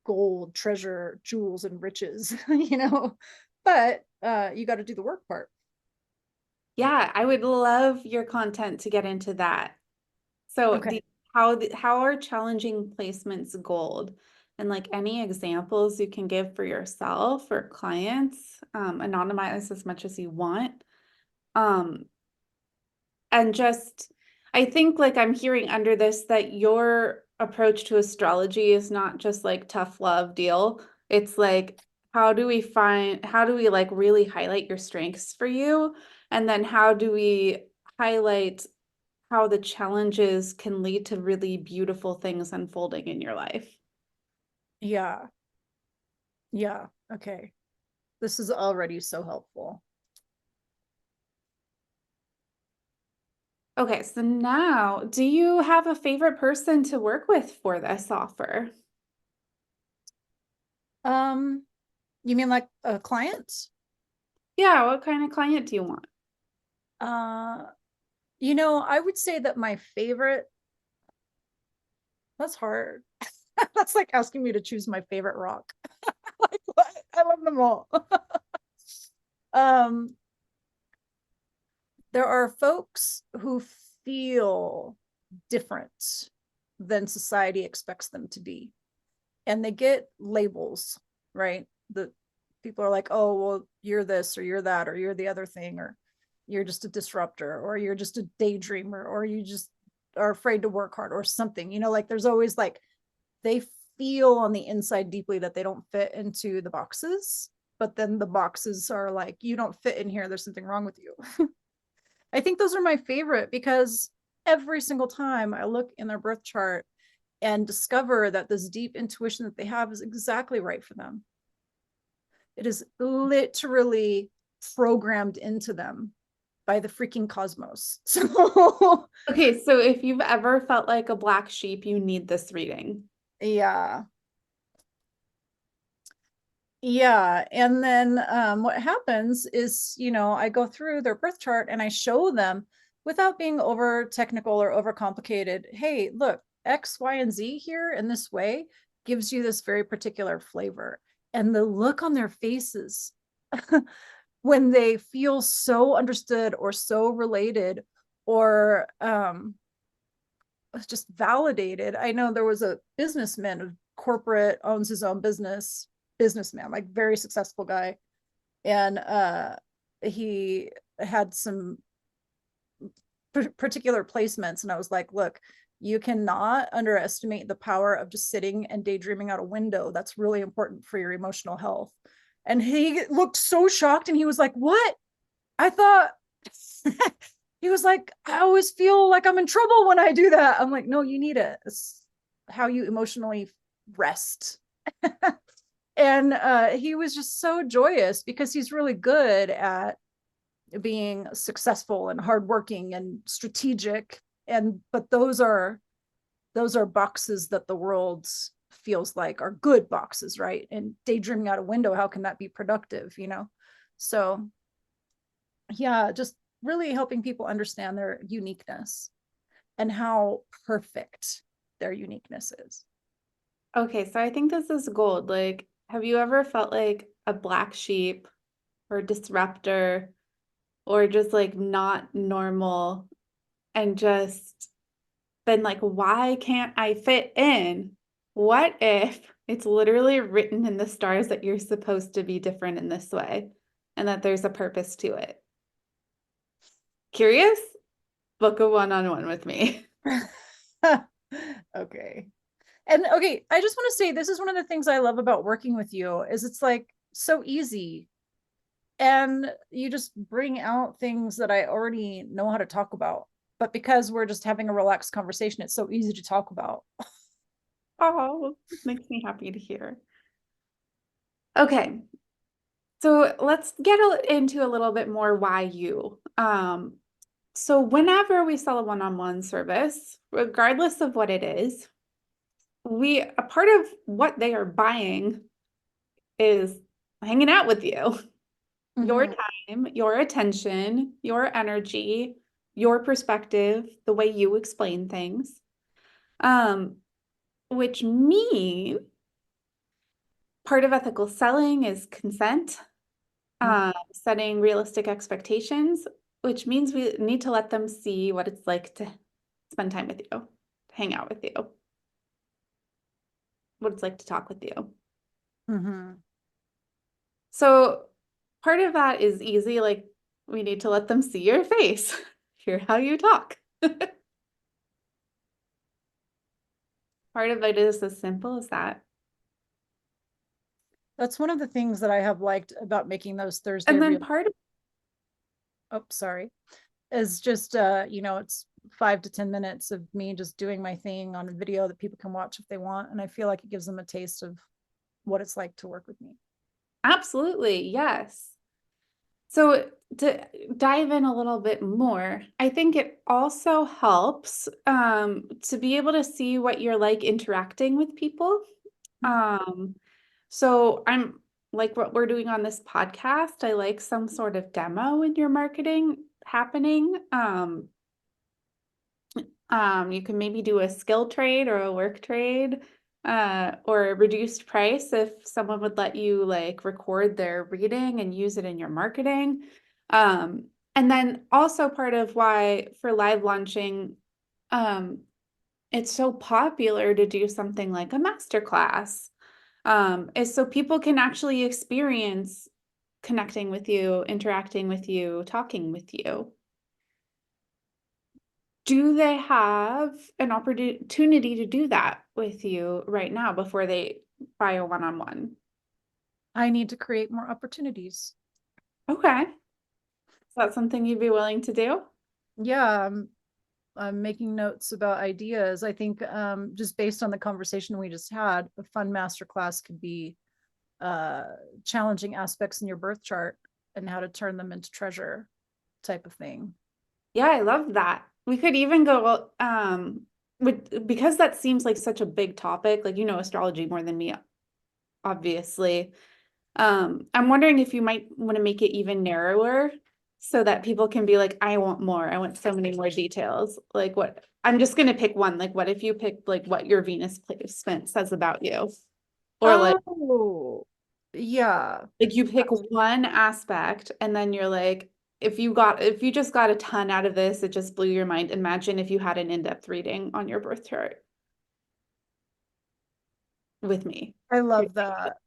[SPEAKER 2] gold, treasure, jewels, and riches, But you got to do the work part.
[SPEAKER 1] Yeah, I would love your content to get into that. So
[SPEAKER 2] Okay.
[SPEAKER 1] how are challenging placements gold? And like any examples you can give for yourself or clients, anonymize as much as you want. Um, and just, I think like I'm hearing under this that your approach to astrology is not just like tough love deal. It's like, how do we like really highlight your strengths for you? And then how do we highlight how the challenges can lead to really beautiful things unfolding in your life?
[SPEAKER 2] Yeah. Yeah. Okay. This is already so helpful.
[SPEAKER 1] Okay, so now, do you have a favorite person to work with for this offer?
[SPEAKER 2] Um, you mean like a client?
[SPEAKER 1] Yeah, what kind of client do you want?
[SPEAKER 2] Uh, I would say that my favorite, that's hard. That's like asking me to choose my favorite rock. Like what? I love them all. um, there are folks who feel different than society expects them to be, and they get labels, right? The people are like, oh, well, you're this or you're that or you're the other thing, or you're just a disruptor, or you're just a daydreamer, or you just are afraid to work hard or something. Like there's always like, they feel on the inside deeply that they don't fit into the boxes, but then the boxes are like, you don't fit in here, there's something wrong with you. I think those are my favorite because every single time I look in their birth chart and discover that this deep intuition that they have is exactly right for them. It is literally programmed into them by the freaking cosmos. So,
[SPEAKER 1] Okay, so if you've ever felt like a black sheep, you need this reading.
[SPEAKER 2] yeah. Yeah. And then what happens is, I go through their birth chart and I show them without being over technical or over complicated. Hey, look, X, Y, and Z here in this way gives you this very particular flavor. And the look on their faces when they feel so understood or so related or just validated. I know there was a businessman, a corporate, owns his own businessman, like very successful guy. And he had some particular placements. And I was like, look, you cannot underestimate the power of just sitting and daydreaming out a window. That's really important for your emotional health. And he looked so shocked and he was like, what? I thought he was like, I always feel like I'm in trouble when I do that. I'm like, no, you need it. It's how you emotionally rest. And he was just so joyous because he's really good at being successful and hardworking and strategic. And but those are boxes that the world feels like are good boxes, right? And daydreaming out a window, how can that be productive? So yeah, just really helping people understand their uniqueness and how perfect their uniqueness is.
[SPEAKER 1] Okay, so I think this is gold. Like, have you ever felt like a black sheep or a disruptor or just like not normal and just been like, why can't I fit in? What if it's literally written in the stars that you're supposed to be different in this way and that there's a purpose to it? Curious? Book a one-on-one with me.
[SPEAKER 2] Okay. And okay, I just want to say this is one of the things I love about working with you is it's like so easy. and you just bring out things that I already know how to talk about. But because we're just having a relaxed conversation, it's so easy to talk about.
[SPEAKER 1] Oh, makes me happy to hear. Okay, so let's get into a little bit more why you. So whenever we sell a one-on-one service, regardless of what it is, a part of what they are buying is hanging out with you. Your
[SPEAKER 2] Mhm.
[SPEAKER 1] time, your attention, your energy, your perspective, the way you explain things. Um, which means part of ethical selling is consent, setting realistic expectations, which means we need to let them see what it's like to spend time with you, to hang out with you, what it's like to talk with you.
[SPEAKER 2] Mhm.
[SPEAKER 1] So part of that is easy, like we need to let them see your face, hear how you talk. Part of it is as simple as that.
[SPEAKER 2] That's one of the things that I have liked about making those Thursday
[SPEAKER 1] And then
[SPEAKER 2] real.
[SPEAKER 1] part of
[SPEAKER 2] Oh, sorry. Is just it's 5 to 10 minutes of me just doing my thing on a video that people can watch if they want, and I feel like it gives them a taste of what it's like to work with me.
[SPEAKER 1] absolutely, yes. So to dive in a little bit more, I think it also helps to be able to see what you're like interacting with people. Um, so I'm like what we're doing on this podcast. I like some sort of demo in your marketing happening. You can maybe do a skill trade or a work trade, or a reduced price if someone would let you like record their reading and use it in your marketing. And then also part of why for live launching, um, it's so popular to do something like a masterclass, is so people can actually experience connecting with you, interacting with you, talking with you. Do they have an opportunity to do that with you right now before they buy a one-on-one?
[SPEAKER 2] I need to create more opportunities.
[SPEAKER 1] Okay. Is that something you'd be willing to do?
[SPEAKER 2] Yeah, I'm making notes about ideas. I think just based on the conversation we just had, a fun masterclass could be uh, challenging aspects in your birth chart and how to turn them into treasure type of thing.
[SPEAKER 1] Yeah, I love that. We could even go with because that seems like such a big topic, like you know astrology more than me, obviously. I'm wondering if you might want to make it even narrower so that people can be like, I want more. I want so many more details. Like what I'm just gonna pick one. Like what if you picked like what your Venus placement says about you? Or
[SPEAKER 2] Oh, yeah.
[SPEAKER 1] like you pick one aspect and then you're like, if you just got a ton out of this, it just blew your mind. Imagine if you had an in-depth reading on your birth chart with me.
[SPEAKER 2] I love that.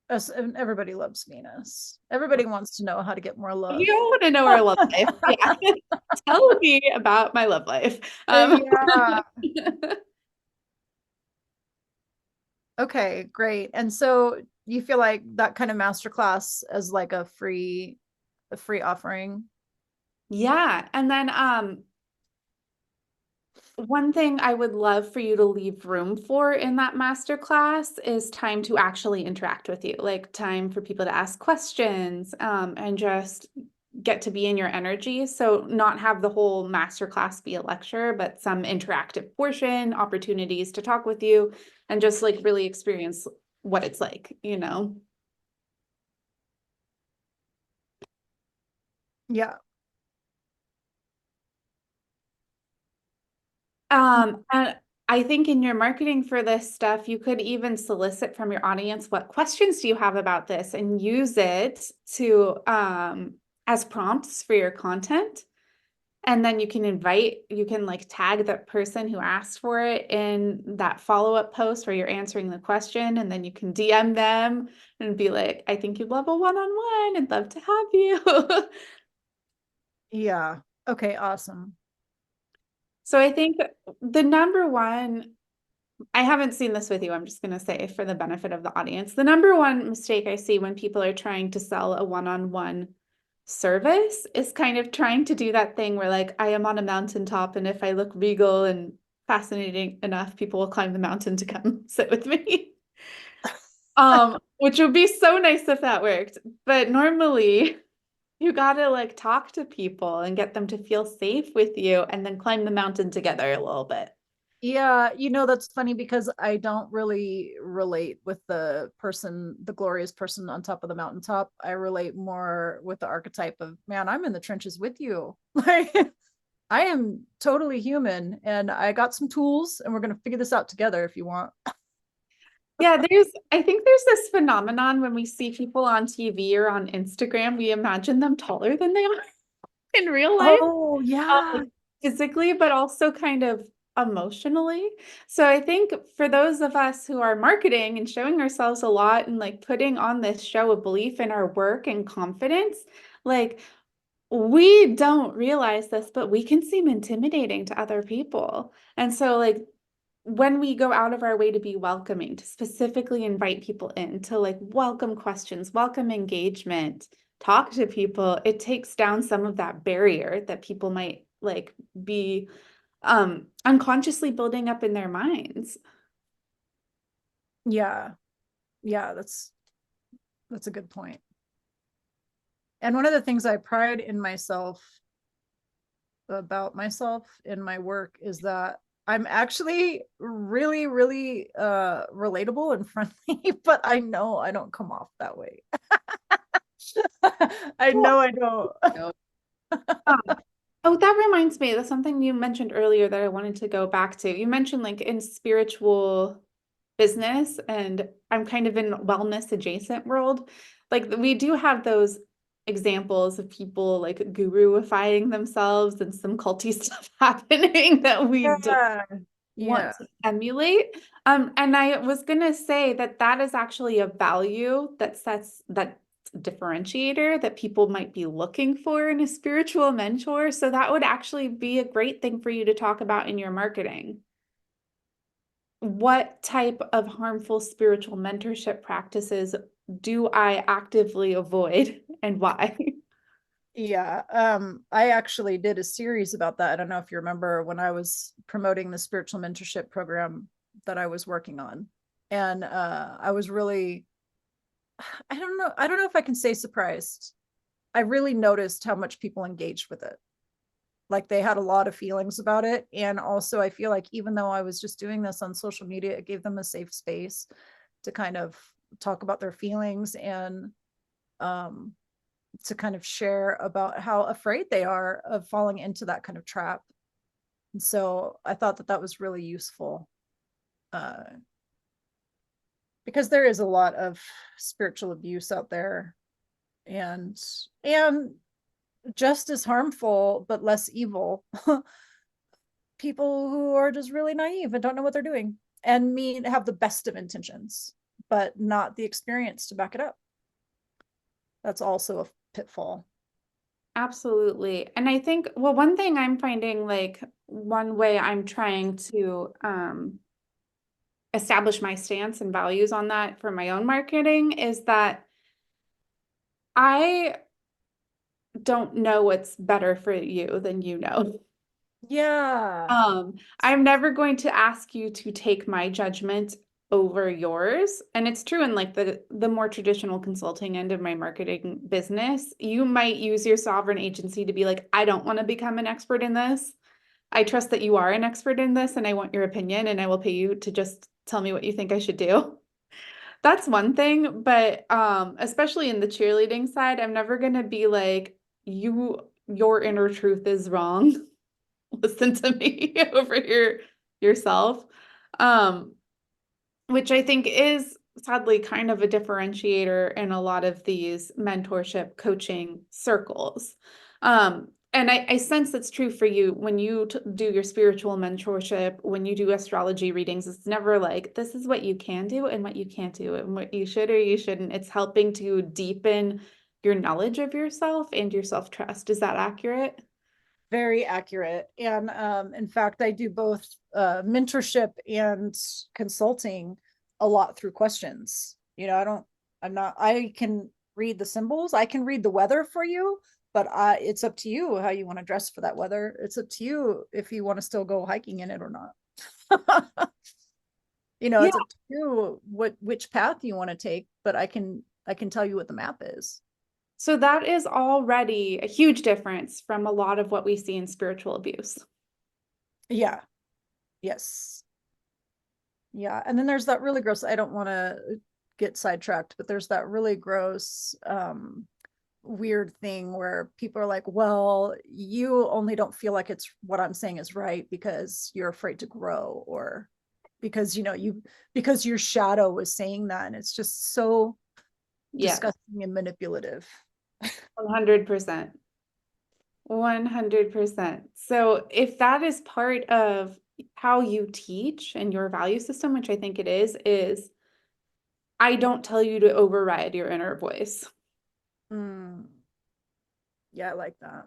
[SPEAKER 2] And everybody loves Venus. Everybody wants to know how to get more love.
[SPEAKER 1] You want to know our love life. Yeah. Tell me about my love life.
[SPEAKER 2] Yeah. Okay, great. And so you feel like that kind of masterclass as like a free offering?
[SPEAKER 1] Yeah. And then one thing I would love for you to leave room for in that master class is time to actually interact with you, like time for people to ask questions, and just get to be in your energy. So not have the whole master class be a lecture, but some interactive portion, opportunities to talk with you, and just like really experience what it's like, you know?
[SPEAKER 2] Yeah.
[SPEAKER 1] And I think in your marketing for this stuff, you could even solicit from your audience, what questions do you have about this, and use it to as prompts for your content. And then you can like tag that person who asked for it in that follow-up post where you're answering the question, and then you can DM them and be like, I think you'd love a one-on-one. I'd love to have you.
[SPEAKER 2] Yeah. Okay, awesome.
[SPEAKER 1] So I think the number one I haven't seen this with you. I'm just going to say for the benefit of the audience, the number one mistake I see when people are trying to sell a one-on-one service is kind of trying to do that thing where like I am on a mountaintop and if I look regal and fascinating enough, people will climb the mountain to come sit with me. Which would be so nice if that worked. But normally you gotta like talk to people and get them to feel safe with you and then climb the mountain together a little bit.
[SPEAKER 2] Yeah, that's funny because I don't really relate with the person, the glorious person on top of the mountaintop. I relate more with the archetype of, man, I'm in the trenches with you. Like, I am totally human and I got some tools and we're going to figure this out together if you want.
[SPEAKER 1] Yeah, I think there's this phenomenon when we see people on TV or on Instagram, we imagine them taller than they are in real life,
[SPEAKER 2] Oh, yeah.
[SPEAKER 1] like physically, but also kind of emotionally. So I think for those of us who are marketing and showing ourselves a lot and like putting on this show of belief in our work and confidence, like we don't realize this, but we can seem intimidating to other people. And so like when we go out of our way to be welcoming, to specifically invite people in, to like welcome questions, welcome engagement, talk to people, it takes down some of that barrier that people might like be unconsciously building up in their minds.
[SPEAKER 2] Yeah. Yeah, that's a good point. And one of the things I pride in myself about myself in my work is that I'm actually really, really relatable and friendly, but I know I don't come off that way. I know I don't.
[SPEAKER 1] Um, oh, that reminds me, that's something you mentioned earlier that I wanted to go back to. You mentioned like in spiritual business, and I'm kind of in wellness adjacent world. Like we do have those examples of people like guruifying themselves and some culty stuff happening that we don't
[SPEAKER 2] Yeah.
[SPEAKER 1] want
[SPEAKER 2] Yeah.
[SPEAKER 1] to emulate. And I was gonna say that that is actually a value that sets that differentiator that people might be looking for in a spiritual mentor. So that would actually be a great thing for you to talk about in your marketing. What type of harmful spiritual mentorship practices do I actively avoid and why?
[SPEAKER 2] Yeah. I actually did a series about that. I don't know if you remember when I was promoting the spiritual mentorship program that I was working on. And I was really, I don't know if I can say surprised. I really noticed how much people engaged with it. Like they had a lot of feelings about it. And also I feel like even though I was just doing this on social media, it gave them a safe space to kind of talk about their feelings and um to kind of share about how afraid they are of falling into that kind of trap. And so I thought that that was really useful uh, because there is a lot of spiritual abuse out there and and just as harmful but less evil people who are just really naive and don't know what they're doing and mean have the best of intentions but not the experience to back it up. That's also a pitfall.
[SPEAKER 1] Absolutely. And I think, well, one thing I'm finding like one way I'm trying to establish my stance and values on that for my own marketing is that I don't know what's better for you than you know.
[SPEAKER 2] Yeah.
[SPEAKER 1] I'm never going to ask you to take my judgment over yours. And it's true in like the more traditional consulting end of my marketing business. You might use your sovereign agency to be like, I don't want to become an expert in this. I trust that you are an expert in this and I want your opinion and I will pay you to just tell me what you think I should do. That's one thing, but especially in the cheerleading side, I'm never gonna be like, your inner truth is wrong. Listen to me over here yourself. Um, which I think is sadly kind of a differentiator in a lot of these mentorship coaching circles. And I sense that's true for you when you do your spiritual mentorship, when you do astrology readings, it's never like, this is what you can do and what you can't do and what you should or you shouldn't. It's helping to deepen your knowledge of yourself and your self-trust. Is that accurate?
[SPEAKER 2] Very accurate. And in fact, I do both mentorship and consulting a lot through questions. I can read the symbols, I can read the weather for you, but it's up to you how you want to dress for that weather. It's up to you if you want to still go hiking in it or not.
[SPEAKER 1] Yeah.
[SPEAKER 2] It's up to you which path you want to take, but I can tell you what the map is.
[SPEAKER 1] So that is already a huge difference from a lot of what we see in spiritual abuse.
[SPEAKER 2] Yeah. Yes. Yeah. And then there's that really gross, I don't want to get sidetracked, but there's that really gross weird thing where people are like, well, you only don't feel like it's what I'm saying is right because you're afraid to grow, or because because your shadow was saying that. And it's just so disgusting and manipulative.
[SPEAKER 1] 100%. 100%. So if that is part of how you teach and your value system, which I think it is I don't tell you to override your inner voice.
[SPEAKER 2] Yeah, I like that.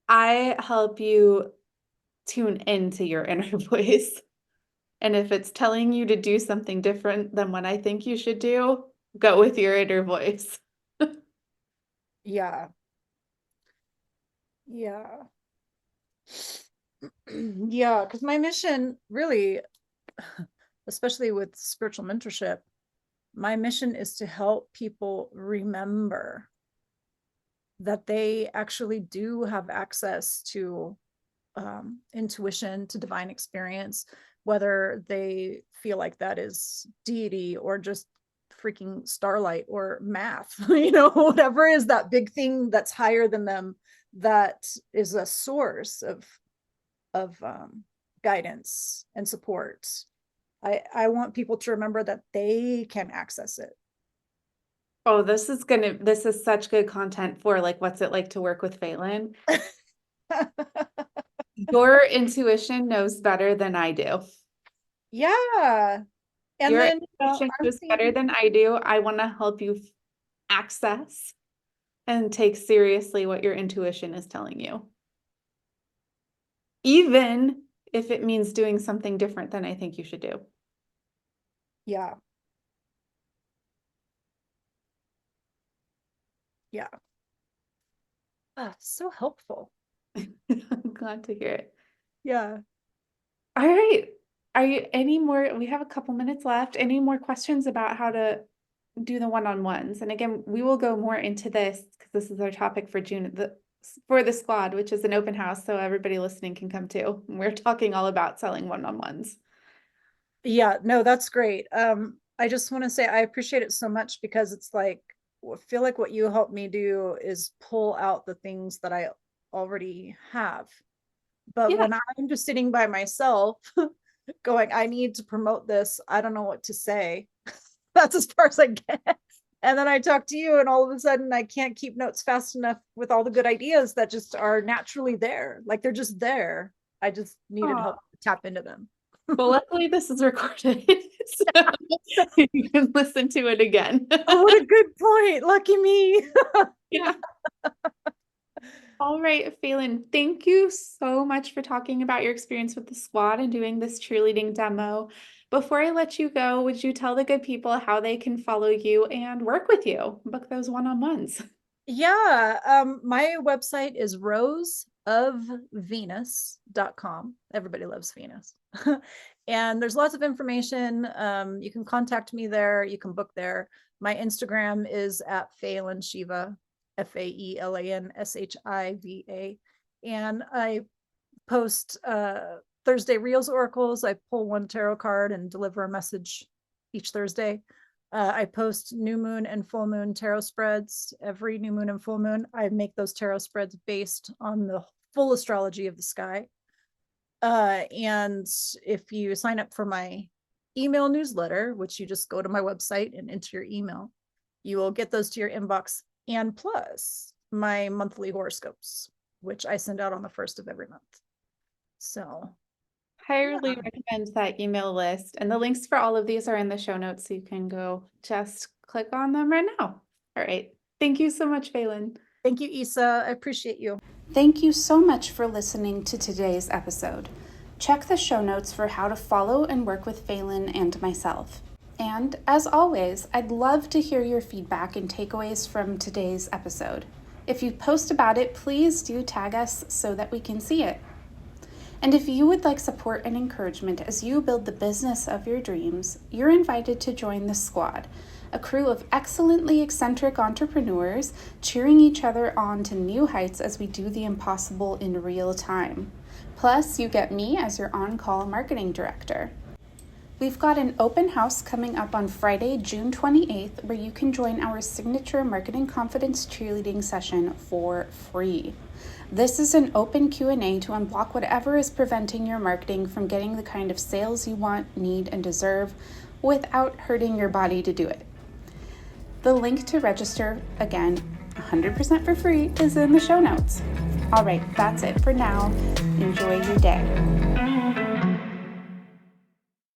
[SPEAKER 1] I help you tune into your inner voice. And if it's telling you to do something different than what I think you should do, go with your inner voice.
[SPEAKER 2] Yeah. Yeah. Yeah, because my mission really, especially with spiritual mentorship, my mission is to help people remember that they actually do have access to intuition, to divine experience, whether they feel like that is deity or just freaking starlight or math, whatever is that big thing that's higher than them, that is a source of guidance and support. I want people to remember that they can access it.
[SPEAKER 1] Oh, this is such good content for like, what's it like to work with Faelan? Your intuition knows better than I do.
[SPEAKER 2] Yeah. And
[SPEAKER 1] Your
[SPEAKER 2] then
[SPEAKER 1] intuition
[SPEAKER 2] I'm
[SPEAKER 1] knows better
[SPEAKER 2] thinking,
[SPEAKER 1] than I do. I want to help you access and take seriously what your intuition is telling you. Even if it means doing something different than I think you should do.
[SPEAKER 2] yeah. Yeah. So helpful.
[SPEAKER 1] I'm glad to hear it.
[SPEAKER 2] Yeah.
[SPEAKER 1] All right. Are you any more? We have a couple minutes left. Any more questions about how to do the one-on-ones? And again, we will go more into this because this is our topic for June, for the squad, which is an open house, so everybody listening can come too. We're talking all about selling one-on-ones.
[SPEAKER 2] Yeah, no, that's great. I just want to say I appreciate it so much because it's like, I feel like what you help me do is pull out the things that I already have. But
[SPEAKER 1] Yeah.
[SPEAKER 2] when I'm just sitting by myself going, I need to promote this, I don't know what to say. That's as far as I get. And then I talk to you, and all of a sudden I can't keep notes fast enough with all the good ideas that just are naturally there. Like they're just there. I just needed
[SPEAKER 1] Aw.
[SPEAKER 2] help to tap into them.
[SPEAKER 1] Well, luckily this is recorded, so you can listen to it again.
[SPEAKER 2] Oh, what a good point. Lucky me.
[SPEAKER 1] Yeah. All right, Phelan, thank you so much for talking about your experience with the squad and doing this cheerleading demo. Before I let you go, would you tell the good people how they can follow you and work with you, book those one-on-ones?
[SPEAKER 2] Yeah. My website is roseofvenus.com. Everybody loves Venus. And there's lots of information. You can contact me there. You can book there. My Instagram is at Faelan Shiva, FAELANSHIVA. And I post Thursday Reels Oracles. I pull one tarot card and deliver a message each Thursday. I post new moon and full moon tarot spreads every new moon and full moon. I make those tarot spreads based on the full astrology of the sky. And if you sign up for my email newsletter, which you just go to my website and enter your email, you will get those to your inbox. And plus my monthly horoscopes, which I send out on the first of every month. So
[SPEAKER 1] Highly recommend that email list. And the links for all of these are in the show notes, so you can go just click on them right now. All right. Thank you so much, Phelan.
[SPEAKER 2] thank you, Isa. I appreciate you.
[SPEAKER 1] Thank you so much for listening to today's episode. Check the show notes for how to follow and work with Faelan and myself. And as always, I'd love to hear your feedback and takeaways from today's episode. If you post about it, please do tag us so that we can see it. And if you would like support and encouragement as you build the business of your dreams, you're invited to join the squad, a crew of excellently eccentric entrepreneurs cheering each other on to new heights as we do the impossible in real time. Plus, you get me as your on-call marketing director. We've got an open house coming up on Friday, June 28th, where you can join our signature Marketing Confidence cheerleading session for free. This is an open Q&A to unblock whatever is preventing your marketing from getting the kind of sales you want, need, and deserve without hurting your body to do it. The link to register, again, 100% for free, is in the show notes. All right, that's it for now. Enjoy your day.